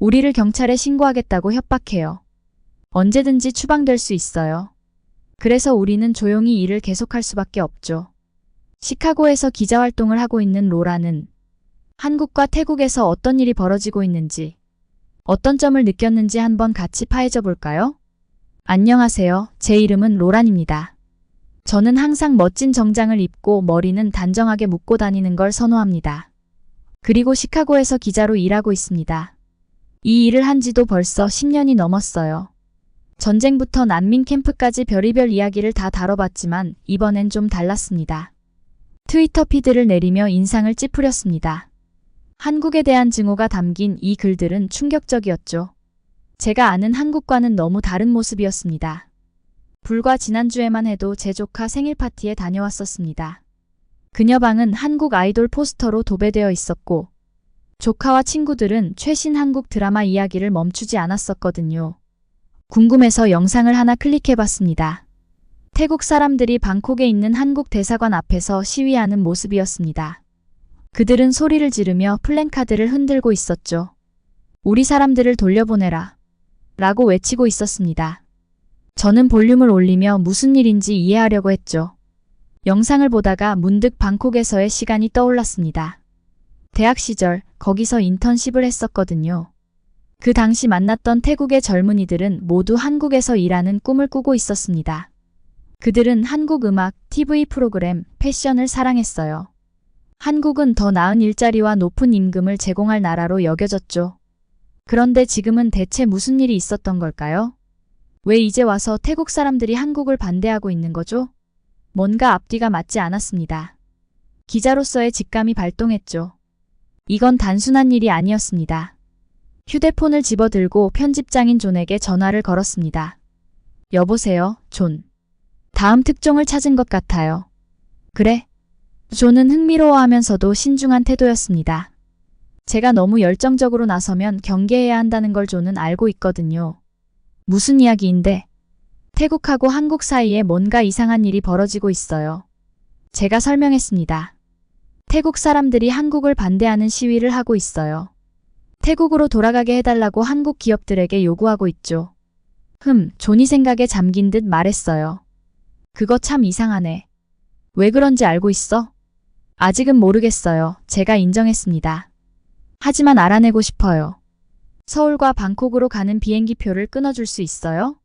우리를 경찰에 신고하겠다고 협박해요. 언제든지 추방될 수 있어요. 그래서 우리는 조용히 일을 계속할 수밖에 없죠. 시카고에서 기자활동을 하고 있는 로라는 한국과 태국에서 어떤 일이 벌어지고 있는지, 어떤 점을 느꼈는지 한번 같이 파헤쳐 볼까요? 안녕하세요. 제 이름은 로란입니다. 저는 항상 멋진 정장을 입고 머리는 단정하게 묶고 다니는 걸 선호합니다. 그리고 시카고에서 기자로 일하고 있습니다. 이 일을 한 지도 벌써 10년이 넘었어요. 전쟁부터 난민 캠프까지 별의별 이야기를 다 다뤄봤지만 이번엔 좀 달랐습니다. 트위터 피드를 내리며 인상을 찌푸렸습니다. 한국에 대한 증오가 담긴 이 글들은 충격적이었죠. 제가 아는 한국과는 너무 다른 모습이었습니다. 불과 지난주에만 해도 제 조카 생일 파티에 다녀왔었습니다. 그녀 방은 한국 아이돌 포스터로 도배되어 있었고 조카와 친구들은 최신 한국 드라마 이야기를 멈추지 않았었거든요. 궁금해서 영상을 하나 클릭해봤습니다. 태국 사람들이 방콕에 있는 한국 대사관 앞에서 시위하는 모습이었습니다. 그들은 소리를 지르며 플랜카드를 흔들고 있었죠. 우리 사람들을 돌려보내라 라고 외치고 있었습니다. 저는 볼륨을 올리며 무슨 일인지 이해하려고 했죠. 영상을 보다가 문득 방콕에서의 시간이 떠올랐습니다. 대학 시절 거기서 인턴십을 했었거든요. 그 당시 만났던 태국의 젊은이들은 모두 한국에서 일하는 꿈을 꾸고 있었습니다. 그들은 한국 음악, TV 프로그램, 패션을 사랑했어요. 한국은 더 나은 일자리와 높은 임금을 제공할 나라로 여겨졌죠. 그런데 지금은 대체 무슨 일이 있었던 걸까요? 왜 이제 와서 태국 사람들이 한국을 반대하고 있는 거죠? 뭔가 앞뒤가 맞지 않았습니다. 기자로서의 직감이 발동했죠. 이건 단순한 일이 아니었습니다. 휴대폰을 집어들고 편집장인 존에게 전화를 걸었습니다. 여보세요, 존. 다음 특종을 찾은 것 같아요. 그래? 존은 흥미로워하면서도 신중한 태도였습니다. 제가 너무 열정적으로 나서면 경계해야 한다는 걸 존은 알고 있거든요. 무슨 이야기인데? 태국하고 한국 사이에 뭔가 이상한 일이 벌어지고 있어요. 제가 설명했습니다. 태국 사람들이 한국을 반대하는 시위를 하고 있어요. 태국으로 돌아가게 해달라고 한국 기업들에게 요구하고 있죠. 존이 생각에 잠긴 듯 말했어요. 그거 참 이상하네. 왜 그런지 알고 있어? 아직은 모르겠어요. 제가 인정했습니다. 하지만 알아내고 싶어요. 서울과 방콕으로 가는 비행기표를 끊어줄 수 있어요?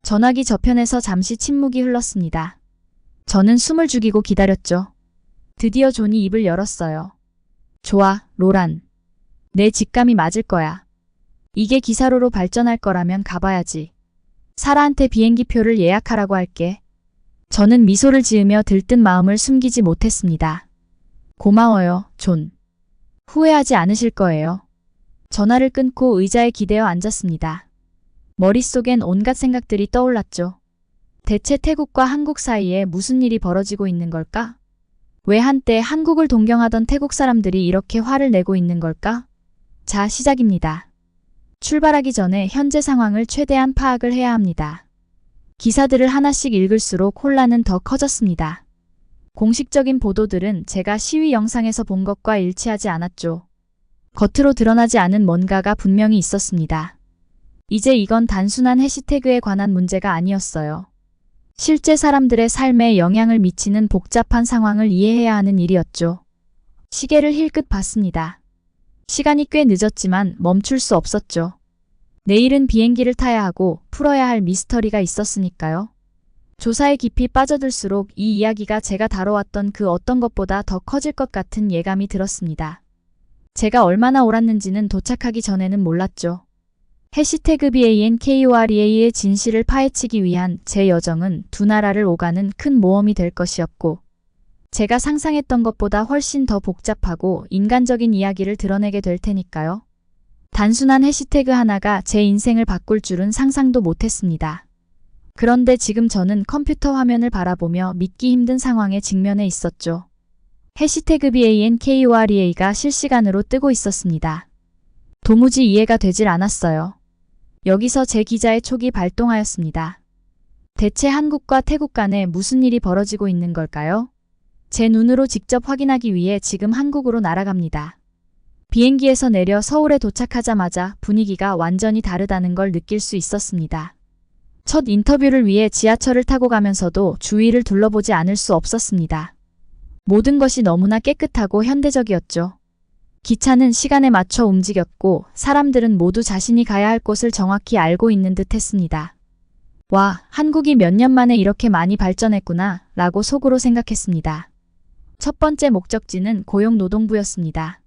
전화기 저편에서 잠시 침묵이 흘렀습니다. 저는 숨을 죽이고 기다렸죠. 드디어 존이 입을 열었어요. 좋아, 로란. 내 직감이 맞을 거야. 이게 기사로로 발전할 거라면 가봐야지. 사라한테 비행기표를 예약하라고 할게. 저는 미소를 지으며 들뜬 마음을 숨기지 못했습니다. 고마워요, 존. 후회하지 않으실 거예요. 전화를 끊고 의자에 기대어 앉았습니다. 머릿속엔 온갖 생각들이 떠올랐죠. 대체 태국과 한국 사이에 무슨 일이 벌어지고 있는 걸까? 왜 한때 한국을 동경하던 태국 사람들이 이렇게 화를 내고 있는 걸까? 자, 시작입니다. 출발하기 전에 현재 상황을 최대한 파악을 해야 합니다. 기사들을 하나씩 읽을수록 혼란은 더 커졌습니다. 공식적인 보도들은 제가 시위 영상에서 본 것과 일치하지 않았죠. 겉으로 드러나지 않은 뭔가가 분명히 있었습니다. 이제 이건 단순한 해시태그에 관한 문제가 아니었어요. 실제 사람들의 삶에 영향을 미치는 복잡한 상황을 이해해야 하는 일이었죠. 시계를 힐끗 봤습니다. 시간이 꽤 늦었지만 멈출 수 없었죠. 내일은 비행기를 타야 하고 풀어야 할 미스터리가 있었으니까요. 조사에 깊이 빠져들수록 이 이야기가 제가 다뤄왔던 그 어떤 것보다 더 커질 것 같은 예감이 들었습니다. 제가 얼마나 옳았는지는 도착하기 전에는 몰랐죠. 해시태그 BANKOREA의 진실을 파헤치기 위한 제 여정은 두 나라를 오가는 큰 모험이 될 것이었고 제가 상상했던 것보다 훨씬 더 복잡하고 인간적인 이야기를 드러내게 될 테니까요. 단순한 해시태그 하나가 제 인생을 바꿀 줄은 상상도 못했습니다. 그런데 지금 저는 컴퓨터 화면을 바라보며 믿기 힘든 상황에 직면해 있었죠. 해시태그 BANKOREA가 실시간으로 뜨고 있었습니다. 도무지 이해가 되질 않았어요. 여기서 제 기자의 촉이 발동하였습니다. 대체 한국과 태국 간에 무슨 일이 벌어지고 있는 걸까요? 제 눈으로 직접 확인하기 위해 지금 한국으로 날아갑니다. 비행기에서 내려 서울에 도착하자마자 분위기가 완전히 다르다는 걸 느낄 수 있었습니다. 첫 인터뷰를 위해 지하철을 타고 가면서도 주위를 둘러보지 않을 수 없었습니다. 모든 것이 너무나 깨끗하고 현대적이었죠. 기차는 시간에 맞춰 움직였고 사람들은 모두 자신이 가야 할 곳을 정확히 알고 있는 듯 했습니다. 와, 한국이 몇 년 만에 이렇게 많이 발전했구나 라고 속으로 생각했습니다. 첫 번째 목적지는 고용노동부였습니다.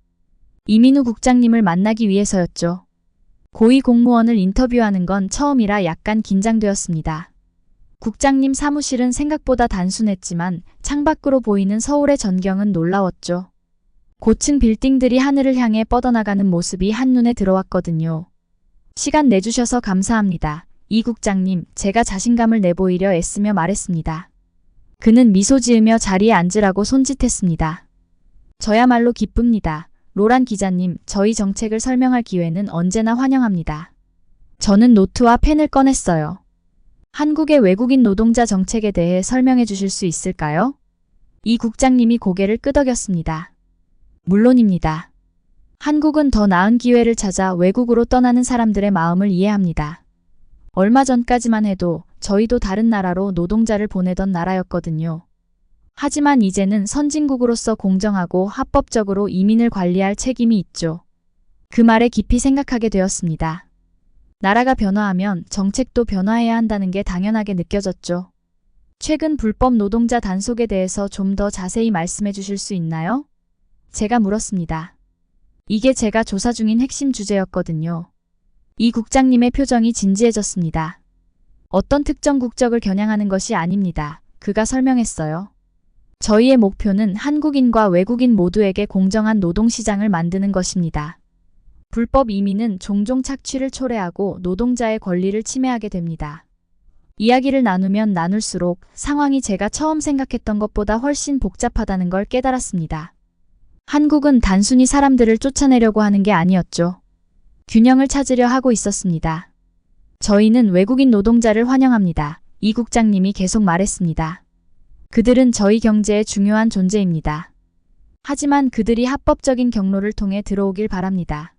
이민우 국장님을 만나기 위해서였죠. 고위 공무원을 인터뷰하는 건 처음이라 약간 긴장되었습니다. 국장님 사무실은 생각보다 단순했지만 창밖으로 보이는 서울의 전경은 놀라웠죠. 고층 빌딩들이 하늘을 향해 뻗어나가는 모습이 한눈에 들어왔거든요. 시간 내주셔서 감사합니다. 이 국장님, 제가 자신감을 내보이려 애쓰며 말했습니다. 그는 미소 지으며 자리에 앉으라고 손짓했습니다. 저야말로 기쁩니다. 로란 기자님, 저희 정책을 설명할 기회는 언제나 환영합니다. 저는 노트와 펜을 꺼냈어요. 한국의 외국인 노동자 정책에 대해 설명해 주실 수 있을까요? 이 국장님이 고개를 끄덕였습니다. 물론입니다. 한국은 더 나은 기회를 찾아 외국으로 떠나는 사람들의 마음을 이해합니다. 얼마 전까지만 해도 저희도 다른 나라로 노동자를 보내던 나라였거든요. 하지만 이제는 선진국으로서 공정하고 합법적으로 이민을 관리할 책임이 있죠. 그 말에 깊이 생각하게 되었습니다. 나라가 변화하면 정책도 변화해야 한다는 게 당연하게 느껴졌죠. 최근 불법 노동자 단속에 대해서 좀 더 자세히 말씀해 주실 수 있나요? 제가 물었습니다. 이게 제가 조사 중인 핵심 주제였거든요. 이 국장님의 표정이 진지해졌습니다. 어떤 특정 국적을 겨냥하는 것이 아닙니다. 그가 설명했어요. 저희의 목표는 한국인과 외국인 모두에게 공정한 노동시장을 만드는 것입니다. 불법 이민은 종종 착취를 초래하고 노동자의 권리를 침해하게 됩니다. 이야기를 나누면 나눌수록 상황이 제가 처음 생각했던 것보다 훨씬 복잡하다는 걸 깨달았습니다. 한국은 단순히 사람들을 쫓아내려고 하는 게 아니었죠. 균형을 찾으려 하고 있었습니다. 저희는 외국인 노동자를 환영합니다. 이 국장님이 계속 말했습니다. 그들은 저희 경제의 중요한 존재입니다. 하지만 그들이 합법적인 경로를 통해 들어오길 바랍니다.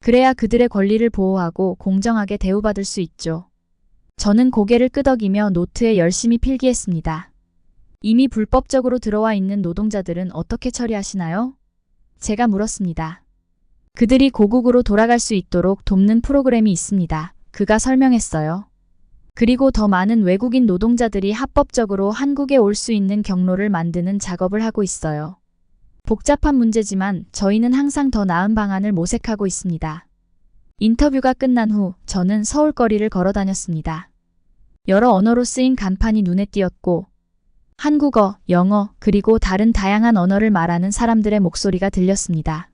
그래야 그들의 권리를 보호하고 공정하게 대우받을 수 있죠. 저는 고개를 끄덕이며 노트에 열심히 필기했습니다. 이미 불법적으로 들어와 있는 노동자들은 어떻게 처리하시나요? 제가 물었습니다. 그들이 고국으로 돌아갈 수 있도록 돕는 프로그램이 있습니다. 그가 설명했어요. 그리고 더 많은 외국인 노동자들이 합법적으로 한국에 올 수 있는 경로를 만드는 작업을 하고 있어요. 복잡한 문제지만 저희는 항상 더 나은 방안을 모색하고 있습니다. 인터뷰가 끝난 후 저는 서울거리를 걸어 다녔습니다. 여러 언어로 쓰인 간판이 눈에 띄었고 한국어, 영어, 그리고 다른 다양한 언어를 말하는 사람들의 목소리가 들렸습니다.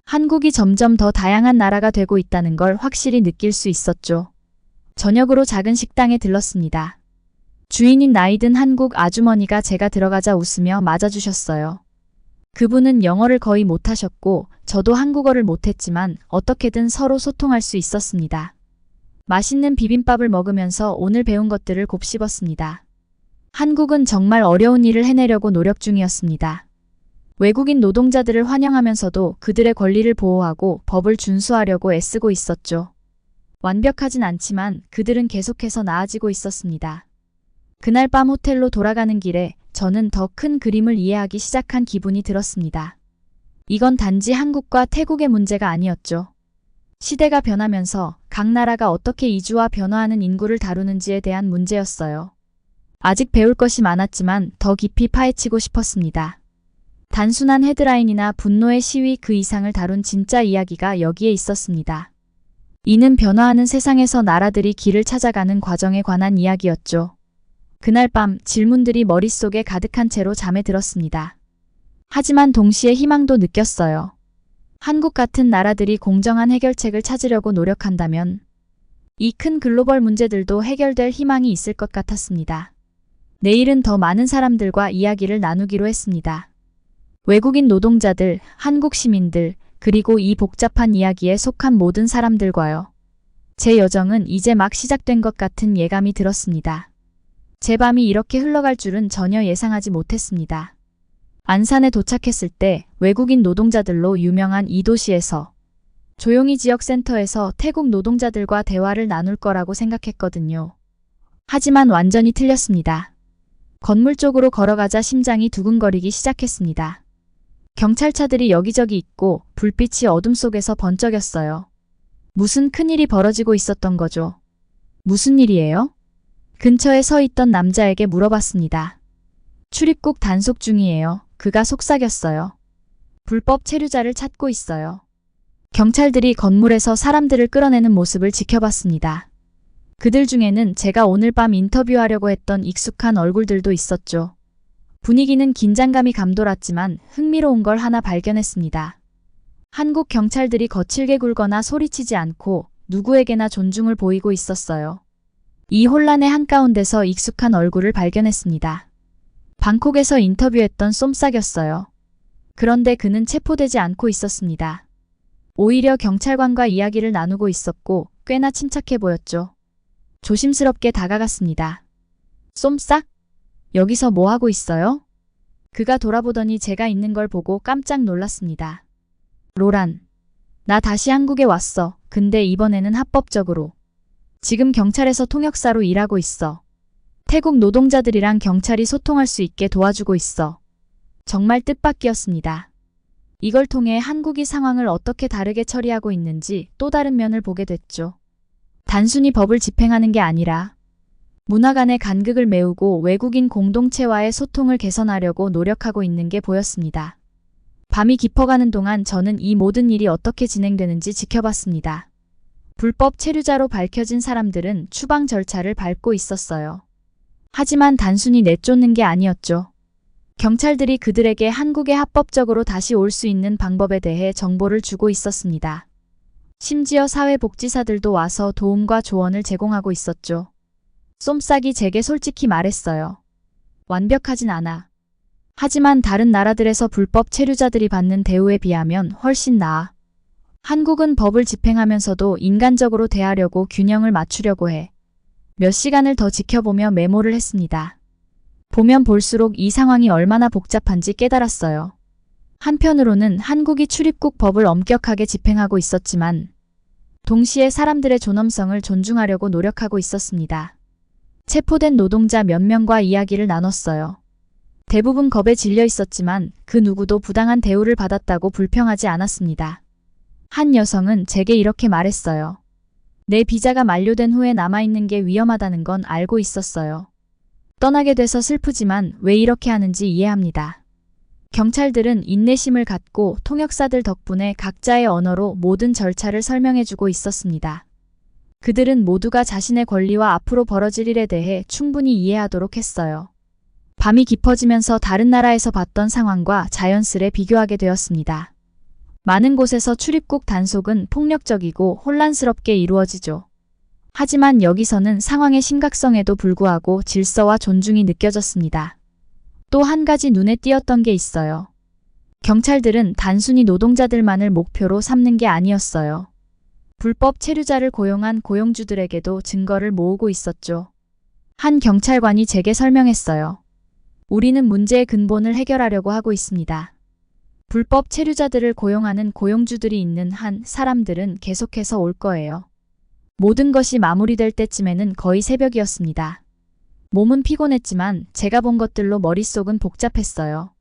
한국이 점점 더 다양한 나라가 되고 있다는 걸 확실히 느낄 수 있었죠. 저녁으로 작은 식당에 들렀습니다. 주인인 나이든 한국 아주머니가 제가 들어가자 웃으며 맞아주셨어요. 그분은 영어를 거의 못하셨고 저도 한국어를 못했지만 어떻게든 서로 소통할 수 있었습니다. 맛있는 비빔밥을 먹으면서 오늘 배운 것들을 곱씹었습니다. 한국은 정말 어려운 일을 해내려고 노력 중이었습니다. 외국인 노동자들을 환영하면서도 그들의 권리를 보호하고 법을 준수하려고 애쓰고 있었죠. 완벽하진 않지만 그들은 계속해서 나아지고 있었습니다. 그날 밤 호텔로 돌아가는 길에 저는 더 큰 그림을 이해하기 시작한 기분이 들었습니다. 이건 단지 한국과 태국의 문제가 아니었죠. 시대가 변하면서 각 나라가 어떻게 이주와 변화하는 인구를 다루는지에 대한 문제였어요. 아직 배울 것이 많았지만 더 깊이 파헤치고 싶었습니다. 단순한 헤드라인이나 분노의 시위 그 이상을 다룬 진짜 이야기가 여기에 있었습니다. 이는 변화하는 세상에서 나라들이 길을 찾아가는 과정에 관한 이야기였죠. 그날 밤 질문들이 머릿속에 가득한 채로 잠에 들었습니다. 하지만 동시에 희망도 느꼈어요. 한국 같은 나라들이 공정한 해결책을 찾으려고 노력한다면 이 큰 글로벌 문제들도 해결될 희망이 있을 것 같았습니다. 내일은 더 많은 사람들과 이야기를 나누기로 했습니다. 외국인 노동자들, 한국 시민들, 그리고 이 복잡한 이야기에 속한 모든 사람들과요. 제 여정은 이제 막 시작된 것 같은 예감이 들었습니다. 제 밤이 이렇게 흘러갈 줄은 전혀 예상하지 못했습니다. 안산에 도착했을 때 외국인 노동자들로 유명한 이 도시에서 조용히 지역센터에서 태국 노동자들과 대화를 나눌 거라고 생각했거든요. 하지만 완전히 틀렸습니다. 건물 쪽으로 걸어가자 심장이 두근거리기 시작했습니다. 경찰차들이 여기저기 있고 불빛이 어둠 속에서 번쩍였어요. 무슨 큰일이 벌어지고 있었던 거죠? 무슨 일이에요? 근처에 서 있던 남자에게 물어봤습니다. 출입국 단속 중이에요. 그가 속삭였어요. 불법 체류자를 찾고 있어요. 경찰들이 건물에서 사람들을 끌어내는 모습을 지켜봤습니다. 그들 중에는 제가 오늘 밤 인터뷰하려고 했던 익숙한 얼굴들도 있었죠. 분위기는 긴장감이 감돌았지만 흥미로운 걸 하나 발견했습니다. 한국 경찰들이 거칠게 굴거나 소리치지 않고 누구에게나 존중을 보이고 있었어요. 이 혼란의 한가운데서 익숙한 얼굴을 발견했습니다. 방콕에서 인터뷰했던 쏨싹이었어요. 그런데 그는 체포되지 않고 있었습니다. 오히려 경찰관과 이야기를 나누고 있었고 꽤나 침착해 보였죠. 조심스럽게 다가갔습니다. 쏨싹? 여기서 뭐 하고 있어요? 그가 돌아보더니 제가 있는 걸 보고 깜짝 놀랐습니다. 로란, 나 다시 한국에 왔어. 근데 이번에는 합법적으로. 지금 경찰에서 통역사로 일하고 있어. 태국 노동자들이랑 경찰이 소통할 수 있게 도와주고 있어. 정말 뜻밖이었습니다. 이걸 통해 한국이 상황을 어떻게 다르게 처리하고 있는지 또 다른 면을 보게 됐죠. 단순히 법을 집행하는 게 아니라 문화 간의 간극을 메우고 외국인 공동체와의 소통을 개선하려고 노력하고 있는 게 보였습니다. 밤이 깊어가는 동안 저는 이 모든 일이 어떻게 진행되는지 지켜봤습니다. 불법 체류자로 밝혀진 사람들은 추방 절차를 밟고 있었어요. 하지만 단순히 내쫓는 게 아니었죠. 경찰들이 그들에게 한국에 합법적으로 다시 올 수 있는 방법에 대해 정보를 주고 있었습니다. 심지어 사회복지사들도 와서 도움과 조언을 제공하고 있었죠. 쏨싹이 제게 솔직히 말했어요. 완벽하진 않아. 하지만 다른 나라들에서 불법 체류자들이 받는 대우에 비하면 훨씬 나아. 한국은 법을 집행하면서도 인간적으로 대하려고 균형을 맞추려고 해. 몇 시간을 더 지켜보며 메모를 했습니다. 보면 볼수록 이 상황이 얼마나 복잡한지 깨달았어요. 한편으로는 한국이 출입국 법을 엄격하게 집행하고 있었지만 동시에 사람들의 존엄성을 존중하려고 노력하고 있었습니다. 체포된 노동자 몇 명과 이야기를 나눴어요. 대부분 겁에 질려 있었지만 그 누구도 부당한 대우를 받았다고 불평하지 않았습니다. 한 여성은 제게 이렇게 말했어요. 내 비자가 만료된 후에 남아있는 게 위험하다는 건 알고 있었어요. 떠나게 돼서 슬프지만 왜 이렇게 하는지 이해합니다. 경찰들은 인내심을 갖고 통역사들 덕분에 각자의 언어로 모든 절차를 설명해주고 있었습니다. 그들은 모두가 자신의 권리와 앞으로 벌어질 일에 대해 충분히 이해하도록 했어요. 밤이 깊어지면서 다른 나라에서 봤던 상황과 자연스레 비교하게 되었습니다. 많은 곳에서 출입국 단속은 폭력적이고 혼란스럽게 이루어지죠. 하지만 여기서는 상황의 심각성에도 불구하고 질서와 존중이 느껴졌습니다. 또 한 가지 눈에 띄었던 게 있어요. 경찰들은 단순히 노동자들만을 목표로 삼는 게 아니었어요. 불법 체류자를 고용한 고용주들에게도 증거를 모으고 있었죠. 한 경찰관이 제게 설명했어요. 우리는 문제의 근본을 해결하려고 하고 있습니다. 불법 체류자들을 고용하는 고용주들이 있는 한 사람들은 계속해서 올 거예요. 모든 것이 마무리될 때쯤에는 거의 새벽이었습니다. 몸은 피곤했지만 제가 본 것들로 머릿속은 복잡했어요.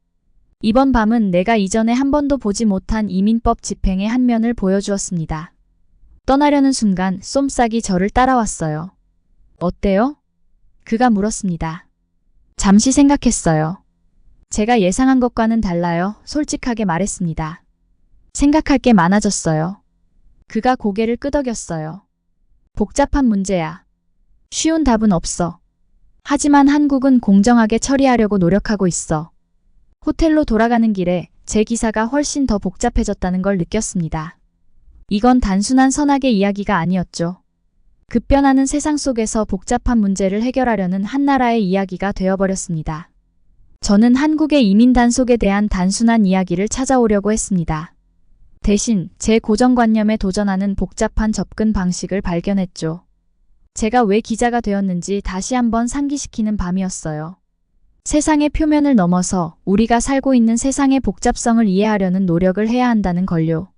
이번 밤은 내가 이전에 한 번도 보지 못한 이민법 집행의 한 면을 보여주었습니다. 떠나려는 순간 쏨싹이 저를 따라왔어요. 어때요? 그가 물었습니다. 잠시 생각했어요. 제가 예상한 것과는 달라요. 솔직하게 말했습니다. 생각할 게 많아졌어요. 그가 고개를 끄덕였어요. 복잡한 문제야. 쉬운 답은 없어. 하지만 한국은 공정하게 처리하려고 노력하고 있어. 호텔로 돌아가는 길에 제 기사가 훨씬 더 복잡해졌다는 걸 느꼈습니다. 이건 단순한 선악의 이야기가 아니었죠. 급변하는 세상 속에서 복잡한 문제를 해결하려는 한 나라의 이야기가 되어버렸습니다. 저는 한국의 이민 단속에 대한 단순한 이야기를 찾아오려고 했습니다. 대신 제 고정관념에 도전하는 복잡한 접근 방식을 발견했죠. 제가 왜 기자가 되었는지 다시 한번 상기시키는 밤이었어요. 세상의 표면을 넘어서 우리가 살고 있는 세상의 복잡성을 이해하려는 노력을 해야 한다는 걸요.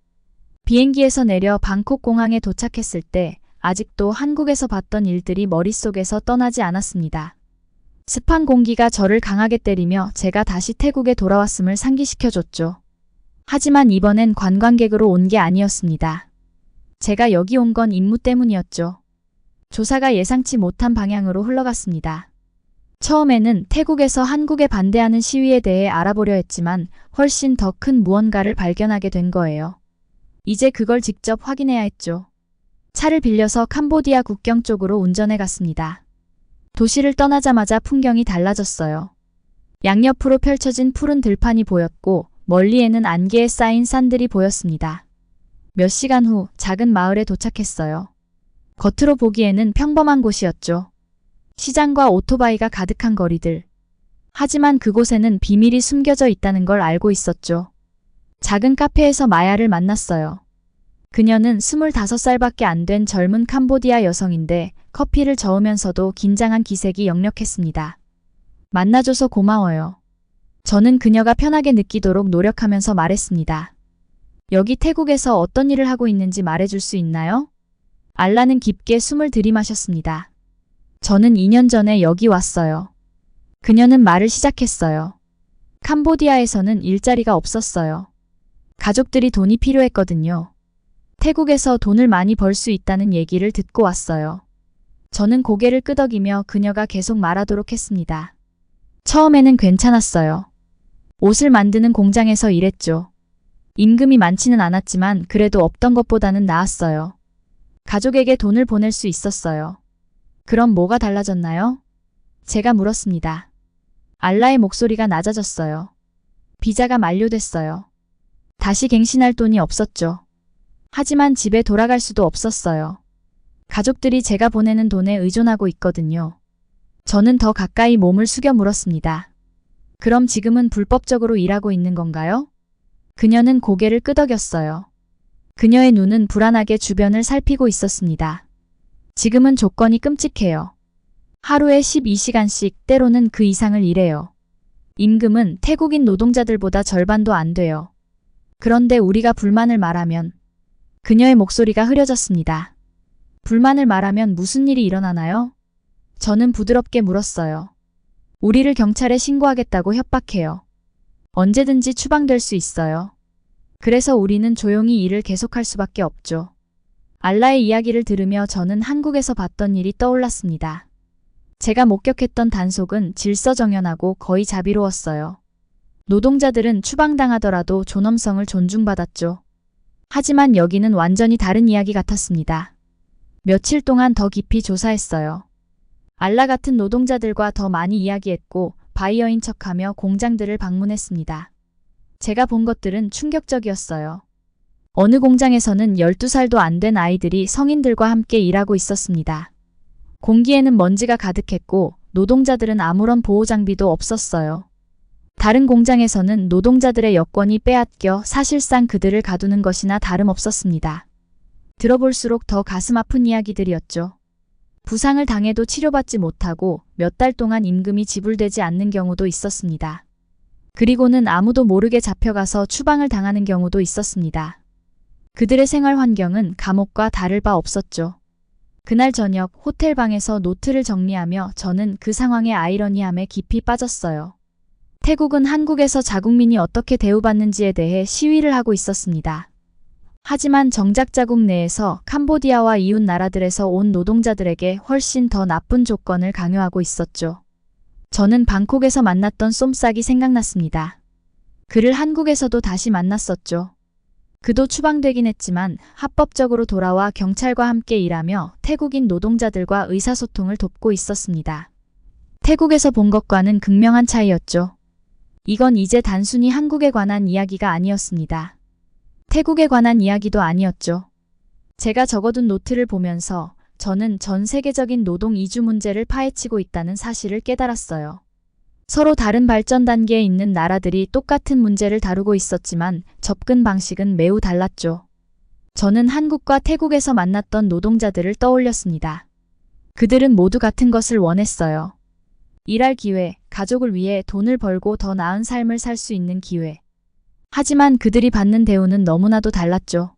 비행기에서 내려 방콕 공항에 도착했을 때 아직도 한국에서 봤던 일들이 머릿속에서 떠나지 않았습니다. 습한 공기가 저를 강하게 때리며 제가 다시 태국에 돌아왔음을 상기시켜줬죠. 하지만 이번엔 관광객으로 온 게 아니었습니다. 제가 여기 온 건 임무 때문이었죠. 조사가 예상치 못한 방향으로 흘러갔습니다. 처음에는 태국에서 한국에 반대하는 시위에 대해 알아보려 했지만 훨씬 더 큰 무언가를 발견하게 된 거예요. 이제 그걸 직접 확인해야 했죠. 차를 빌려서 캄보디아 국경 쪽으로 운전해 갔습니다. 도시를 떠나자마자 풍경이 달라졌어요. 양옆으로 펼쳐진 푸른 들판이 보였고 멀리에는 안개에 쌓인 산들이 보였습니다. 몇 시간 후 작은 마을에 도착했어요. 겉으로 보기에는 평범한 곳이었죠. 시장과 오토바이가 가득한 거리들. 하지만 그곳에는 비밀이 숨겨져 있다는 걸 알고 있었죠. 작은 카페에서 마야를 만났어요. 그녀는 25살밖에 안 된 젊은 캄보디아 여성인데 커피를 저으면서도 긴장한 기색이 역력했습니다. 만나줘서 고마워요. 저는 그녀가 편하게 느끼도록 노력하면서 말했습니다. 여기 태국에서 어떤 일을 하고 있는지 말해줄 수 있나요? 알라는 깊게 숨을 들이마셨습니다. 저는 2년 전에 여기 왔어요. 그녀는 말을 시작했어요. 캄보디아에서는 일자리가 없었어요. 가족들이 돈이 필요했거든요. 태국에서 돈을 많이 벌 수 있다는 얘기를 듣고 왔어요. 저는 고개를 끄덕이며 그녀가 계속 말하도록 했습니다. 처음에는 괜찮았어요. 옷을 만드는 공장에서 일했죠. 임금이 많지는 않았지만 그래도 없던 것보다는 나았어요. 가족에게 돈을 보낼 수 있었어요. 그럼 뭐가 달라졌나요? 제가 물었습니다. 알라의 목소리가 낮아졌어요. 비자가 만료됐어요. 다시 갱신할 돈이 없었죠. 하지만 집에 돌아갈 수도 없었어요. 가족들이 제가 보내는 돈에 의존하고 있거든요. 저는 더 가까이 몸을 숙여 물었습니다. 그럼 지금은 불법적으로 일하고 있는 건가요? 그녀는 고개를 끄덕였어요. 그녀의 눈은 불안하게 주변을 살피고 있었습니다. 지금은 조건이 끔찍해요. 하루에 12시간씩 때로는 그 이상을 일해요. 임금은 태국인 노동자들보다 절반도 안 돼요. 그런데 우리가 불만을 말하면 그녀의 목소리가 흐려졌습니다. 불만을 말하면 무슨 일이 일어나나요? 저는 부드럽게 물었어요. 우리를 경찰에 신고하겠다고 협박해요. 언제든지 추방될 수 있어요. 그래서 우리는 조용히 일을 계속할 수밖에 없죠. 알라의 이야기를 들으며 저는 한국에서 봤던 일이 떠올랐습니다. 제가 목격했던 단속은 질서정연하고 거의 자비로웠어요. 노동자들은 추방당하더라도 존엄성을 존중받았죠. 하지만 여기는 완전히 다른 이야기 같았습니다. 며칠 동안 더 깊이 조사했어요. 알라 같은 노동자들과 더 많이 이야기했고 바이어인 척하며 공장들을 방문했습니다. 제가 본 것들은 충격적이었어요. 어느 공장에서는 12살도 안 된 아이들이 성인들과 함께 일하고 있었습니다. 공기에는 먼지가 가득했고 노동자들은 아무런 보호 장비도 없었어요. 다른 공장에서는 노동자들의 여권이 빼앗겨 사실상 그들을 가두는 것이나 다름없었습니다. 들어볼수록 더 가슴 아픈 이야기들이었죠. 부상을 당해도 치료받지 못하고 몇 달 동안 임금이 지불되지 않는 경우도 있었습니다. 그리고는 아무도 모르게 잡혀가서 추방을 당하는 경우도 있었습니다. 그들의 생활 환경은 감옥과 다를 바 없었죠. 그날 저녁 호텔 방에서 노트를 정리하며 저는 그 상황의 아이러니함에 깊이 빠졌어요. 태국은 한국에서 자국민이 어떻게 대우받는지에 대해 시위를 하고 있었습니다. 하지만 정작 자국 내에서 캄보디아와 이웃 나라들에서 온 노동자들에게 훨씬 더 나쁜 조건을 강요하고 있었죠. 저는 방콕에서 만났던 쏨싹이 생각났습니다. 그를 한국에서도 다시 만났었죠. 그도 추방되긴 했지만 합법적으로 돌아와 경찰과 함께 일하며 태국인 노동자들과 의사소통을 돕고 있었습니다. 태국에서 본 것과는 극명한 차이였죠. 이건 이제 단순히 한국에 관한 이야기가 아니었습니다. 태국에 관한 이야기도 아니었죠. 제가 적어둔 노트를 보면서 저는 전 세계적인 노동 이주 문제를 파헤치고 있다는 사실을 깨달았어요. 서로 다른 발전 단계에 있는 나라들이 똑같은 문제를 다루고 있었지만 접근 방식은 매우 달랐죠. 저는 한국과 태국에서 만났던 노동자들을 떠올렸습니다. 그들은 모두 같은 것을 원했어요. 일할 기회, 가족을 위해 돈을 벌고 더 나은 삶을 살 수 있는 기회. 하지만 그들이 받는 대우는 너무나도 달랐죠.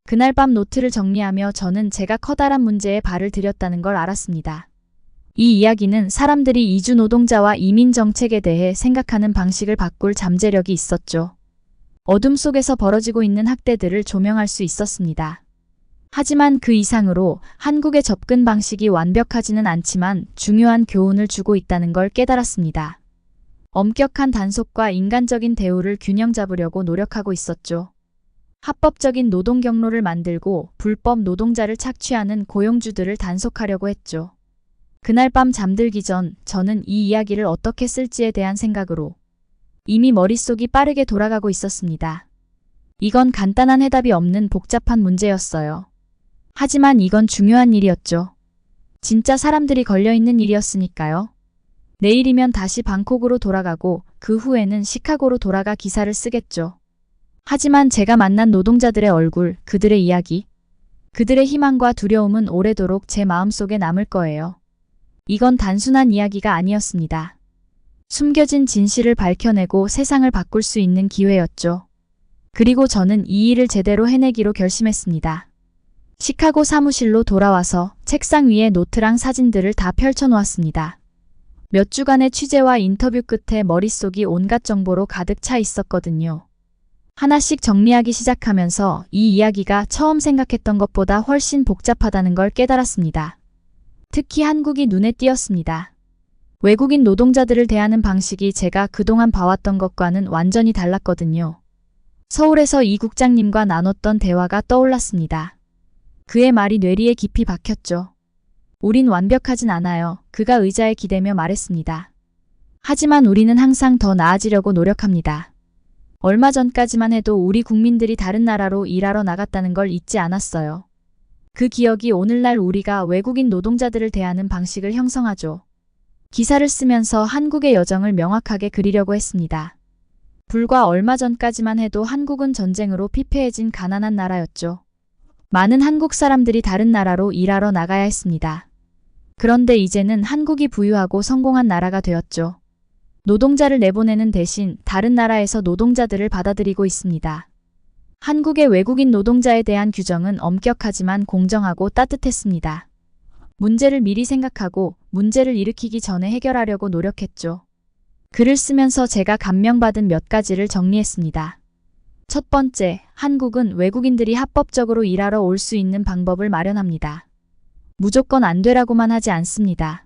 그날 밤 노트를 정리하며 저는 제가 커다란 문제에 발을 들였다는 걸 알았습니다. 이 이야기는 사람들이 이주 노동자와 이민 정책에 대해 생각하는 방식을 바꿀 잠재력이 있었죠. 어둠 속에서 벌어지고 있는 학대들을 조명할 수 있었습니다. 하지만 그 이상으로 한국의 접근 방식이 완벽하지는 않지만 중요한 교훈을 주고 있다는 걸 깨달았습니다. 엄격한 단속과 인간적인 대우를 균형 잡으려고 노력하고 있었죠. 합법적인 노동 경로를 만들고 불법 노동자를 착취하는 고용주들을 단속하려고 했죠. 그날 밤 잠들기 전 저는 이 이야기를 어떻게 쓸지에 대한 생각으로 이미 머릿속이 빠르게 돌아가고 있었습니다. 이건 간단한 해답이 없는 복잡한 문제였어요. 하지만 이건 중요한 일이었죠. 진짜 사람들이 걸려있는 일이었으니까요. 내일이면 다시 방콕으로 돌아가고 그 후에는 시카고로 돌아가 기사를 쓰겠죠. 하지만 제가 만난 노동자들의 얼굴, 그들의 이야기, 그들의 희망과 두려움은 오래도록 제 마음속에 남을 거예요. 이건 단순한 이야기가 아니었습니다. 숨겨진 진실을 밝혀내고 세상을 바꿀 수 있는 기회였죠. 그리고 저는 이 일을 제대로 해내기로 결심했습니다. 시카고 사무실로 돌아와서 책상 위에 노트랑 사진들을 다 펼쳐놓았습니다. 몇 주간의 취재와 인터뷰 끝에 머릿속이 온갖 정보로 가득 차 있었거든요. 하나씩 정리하기 시작하면서 이 이야기가 처음 생각했던 것보다 훨씬 복잡하다는 걸 깨달았습니다. 특히 한국이 눈에 띄었습니다. 외국인 노동자들을 대하는 방식이 제가 그동안 봐왔던 것과는 완전히 달랐거든요. 서울에서 이 국장님과 나눴던 대화가 떠올랐습니다. 그의 말이 뇌리에 깊이 박혔죠. 우린 완벽하진 않아요. 그가 의자에 기대며 말했습니다. 하지만 우리는 항상 더 나아지려고 노력합니다. 얼마 전까지만 해도 우리 국민들이 다른 나라로 일하러 나갔다는 걸 잊지 않았어요. 그 기억이 오늘날 우리가 외국인 노동자들을 대하는 방식을 형성하죠. 기사를 쓰면서 한국의 여정을 명확하게 그리려고 했습니다. 불과 얼마 전까지만 해도 한국은 전쟁으로 피폐해진 가난한 나라였죠. 많은 한국 사람들이 다른 나라로 일하러 나가야 했습니다. 그런데 이제는 한국이 부유하고 성공한 나라가 되었죠. 노동자를 내보내는 대신 다른 나라에서 노동자들을 받아들이고 있습니다. 한국의 외국인 노동자에 대한 규정은 엄격하지만 공정하고 따뜻했습니다. 문제를 미리 생각하고 문제를 일으키기 전에 해결하려고 노력했죠. 글을 쓰면서 제가 감명받은 몇 가지를 정리했습니다. 첫 번째, 한국은 외국인들이 합법적으로 일하러 올 수 있는 방법을 마련합니다. 무조건 안 되라고만 하지 않습니다.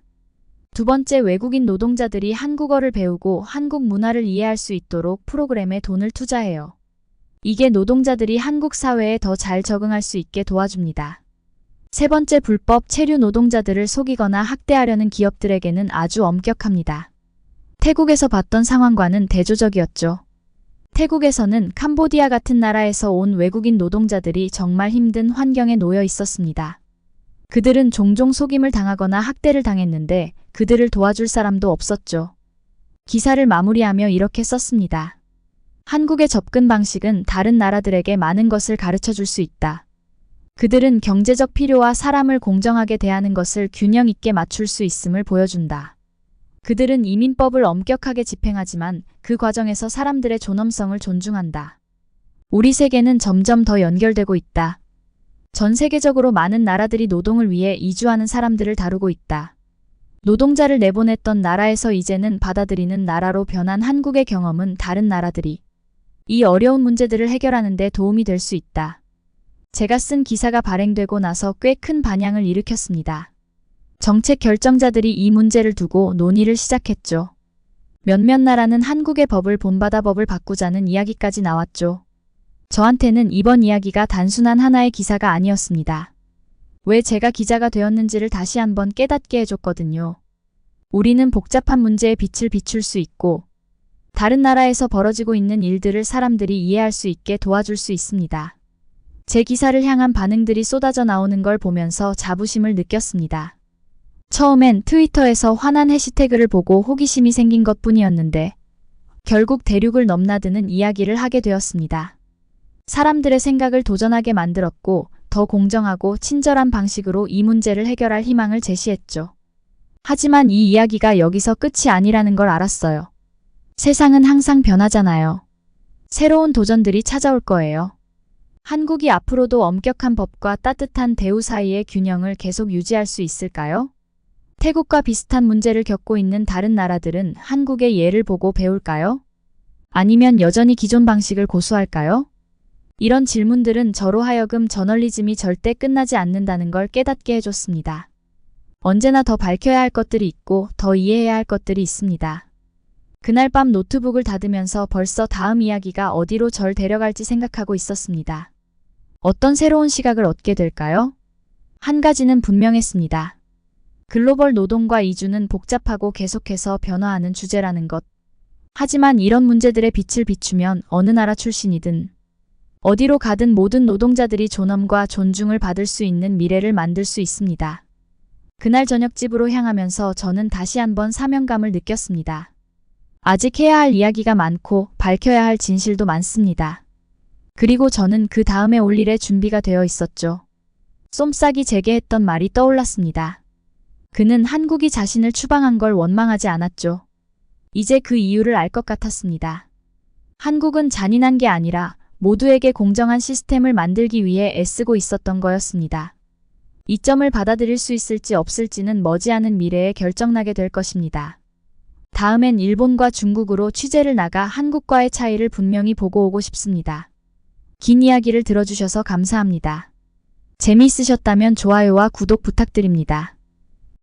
두 번째, 외국인 노동자들이 한국어를 배우고 한국 문화를 이해할 수 있도록 프로그램에 돈을 투자해요. 이게 노동자들이 한국 사회에 더 잘 적응할 수 있게 도와줍니다. 세 번째, 불법 체류 노동자들을 속이거나 학대하려는 기업들에게는 아주 엄격합니다. 태국에서 봤던 상황과는 대조적이었죠. 태국에서는 캄보디아 같은 나라에서 온 외국인 노동자들이 정말 힘든 환경에 놓여 있었습니다. 그들은 종종 속임을 당하거나 학대를 당했는데 그들을 도와줄 사람도 없었죠. 기사를 마무리하며 이렇게 썼습니다. 한국의 접근 방식은 다른 나라들에게 많은 것을 가르쳐 줄 수 있다. 그들은 경제적 필요와 사람을 공정하게 대하는 것을 균형 있게 맞출 수 있음을 보여준다. 그들은 이민법을 엄격하게 집행하지만 그 과정에서 사람들의 존엄성을 존중한다. 우리 세계는 점점 더 연결되고 있다. 전 세계적으로 많은 나라들이 노동을 위해 이주하는 사람들을 다루고 있다. 노동자를 내보냈던 나라에서 이제는 받아들이는 나라로 변한 한국의 경험은 다른 나라들이 이 어려운 문제들을 해결하는 데 도움이 될 수 있다. 제가 쓴 기사가 발행되고 나서 꽤 큰 반향을 일으켰습니다. 정책 결정자들이 이 문제를 두고 논의를 시작했죠. 몇몇 나라는 한국의 법을 본받아 법을 바꾸자는 이야기까지 나왔죠. 저한테는 이번 이야기가 단순한 하나의 기사가 아니었습니다. 왜 제가 기자가 되었는지를 다시 한번 깨닫게 해줬거든요. 우리는 복잡한 문제에 빛을 비출 수 있고 다른 나라에서 벌어지고 있는 일들을 사람들이 이해할 수 있게 도와줄 수 있습니다. 제 기사를 향한 반응들이 쏟아져 나오는 걸 보면서 자부심을 느꼈습니다. 처음엔 트위터에서 화난 해시태그를 보고 호기심이 생긴 것뿐이었는데 결국 대륙을 넘나드는 이야기를 하게 되었습니다. 사람들의 생각을 도전하게 만들었고 더 공정하고 친절한 방식으로 이 문제를 해결할 희망을 제시했죠. 하지만 이 이야기가 여기서 끝이 아니라는 걸 알았어요. 세상은 항상 변하잖아요. 새로운 도전들이 찾아올 거예요. 한국이 앞으로도 엄격한 법과 따뜻한 대우 사이의 균형을 계속 유지할 수 있을까요? 태국과 비슷한 문제를 겪고 있는 다른 나라들은 한국의 예를 보고 배울까요? 아니면 여전히 기존 방식을 고수할까요? 이런 질문들은 저로 하여금 저널리즘이 절대 끝나지 않는다는 걸 깨닫게 해줬습니다. 언제나 더 밝혀야 할 것들이 있고 더 이해해야 할 것들이 있습니다. 그날 밤 노트북을 닫으면서 벌써 다음 이야기가 어디로 절 데려갈지 생각하고 있었습니다. 어떤 새로운 시각을 얻게 될까요? 한 가지는 분명했습니다. 글로벌 노동과 이주는 복잡하고 계속해서 변화하는 주제라는 것. 하지만 이런 문제들의 빛을 비추면 어느 나라 출신이든 어디로 가든 모든 노동자들이 존엄과 존중을 받을 수 있는 미래를 만들 수 있습니다. 그날 저녁 집으로 향하면서 저는 다시 한번 사명감을 느꼈습니다. 아직 해야 할 이야기가 많고 밝혀야 할 진실도 많습니다. 그리고 저는 그 다음에 올 일에 준비가 되어 있었죠. 쏨싹이 제게 했던 말이 떠올랐습니다. 그는 한국이 자신을 추방한 걸 원망하지 않았죠. 이제 그 이유를 알 것 같았습니다. 한국은 잔인한 게 아니라 모두에게 공정한 시스템을 만들기 위해 애쓰고 있었던 거였습니다. 이 점을 받아들일 수 있을지 없을지는 머지않은 미래에 결정나게 될 것입니다. 다음엔 일본과 중국으로 취재를 나가 한국과의 차이를 분명히 보고 오고 싶습니다. 긴 이야기를 들어주셔서 감사합니다. 재미있으셨다면 좋아요와 구독 부탁드립니다.